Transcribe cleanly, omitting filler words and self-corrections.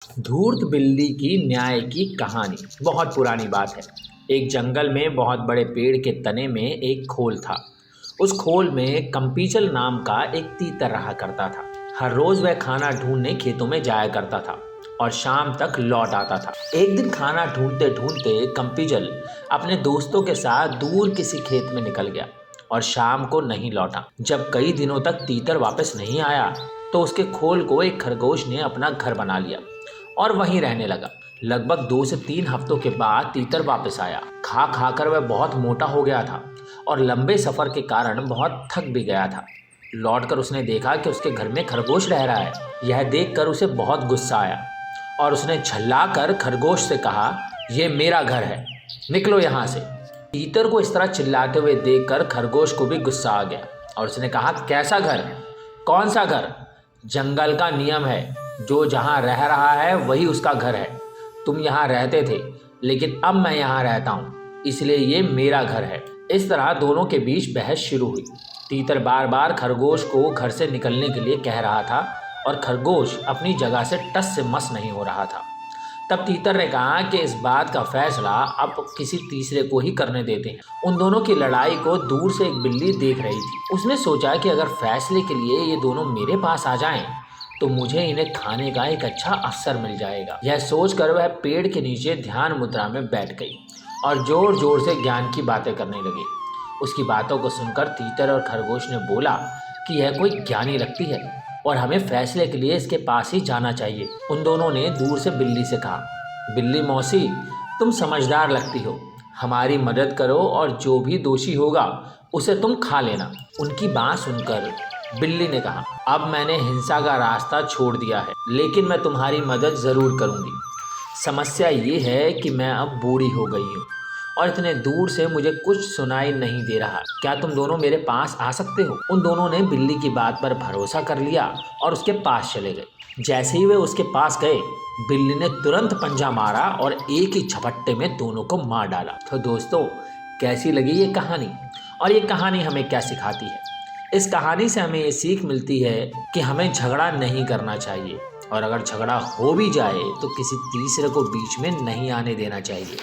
धूर्त बिल्ली की न्याय की कहानी। बहुत पुरानी बात है। एक जंगल में बहुत बड़े पेड़ के तने में एक खोल था। उस खोल में कंपीचल नाम का एक तीतर रहा करता था। हर रोज वह खाना ढूंढने खेतों में जाया करता था और शाम तक लौट आता था। एक दिन खाना ढूंढते ढूंढते कंपीचल अपने दोस्तों के साथ दूर किसी खेत में निकल गया और शाम को नहीं लौटा। जब कई दिनों तक तीतर वापस नहीं आया तो उसके खोल को एक खरगोश ने अपना घर बना लिया और वहीं रहने लगा। लगभग 2 से 3 हफ्तों के बाद तीतर वापस आया। खा खाकर वह बहुत मोटा हो गया था और लंबे सफर के कारण बहुत थक भी गया था। लौटकर उसने देखा कि उसके घर में खरगोश रह रहा है। यह देखकर उसे बहुत गुस्सा आया और उसने झल्लाकर खरगोश से कहा, यह मेरा घर है, निकलो यहाँ से। तीतर को इस तरह चिल्लाते हुए देखकर खरगोश को भी गुस्सा आ गया और उसने कहा, कैसा घर? कौन सा घर? जंगल का नियम है, जो जहाँ रह रहा है वही उसका घर है। तुम यहाँ रहते थे लेकिन अब मैं यहाँ रहता हूँ, इसलिए ये मेरा घर है। इस तरह दोनों के बीच बहस शुरू हुई। तीतर बार बार खरगोश को घर से निकलने के लिए कह रहा था और खरगोश अपनी जगह से टस से मस नहीं हो रहा था। तब तीतर ने कहा कि इस बात का फैसला अब किसी तीसरे को ही करने देते हैं। उन दोनों की लड़ाई को दूर से एक बिल्ली देख रही थी। उसने सोचा कि अगर फैसले के लिए ये दोनों मेरे पास आ जाएं, तो मुझे इन्हें खाने का एक अच्छा अवसर मिल जाएगा। यह सोचकर वह पेड़ के नीचे ध्यान मुद्रा में बैठ गई और जोर जोर से ज्ञान की बातें करने लगी। उसकी बातों को सुनकर तीतर और खरगोश ने बोला कि यह कोई ज्ञानी लगती है और हमें फैसले के लिए इसके पास ही जाना चाहिए। उन दोनों ने दूर से बिल्ली से कहा, बिल्ली मौसी, तुम समझदार लगती हो, हमारी मदद करो और जो भी दोषी होगा उसे तुम खा लेना। उनकी बात सुनकर बिल्ली ने कहा, अब मैंने हिंसा का रास्ता छोड़ दिया है, लेकिन मैं तुम्हारी मदद ज़रूर करूँगी। समस्या ये है कि मैं अब बूढ़ी हो गई हूँ और इतने दूर से मुझे कुछ सुनाई नहीं दे रहा। क्या तुम दोनों मेरे पास आ सकते हो? उन दोनों ने बिल्ली की बात पर भरोसा कर लिया और उसके पास चले गए। जैसे ही वे उसके पास गए, बिल्ली ने तुरंत पंजा मारा और एक ही झपट्टे में दोनों को मार डाला। तो दोस्तों, कैसी लगी ये कहानी और ये कहानी हमें क्या सिखाती है? इस कहानी से हमें ये सीख मिलती है कि हमें झगड़ा नहीं करना चाहिए और अगर झगड़ा हो भी जाए तो किसी तीसरे को बीच में नहीं आने देना चाहिए।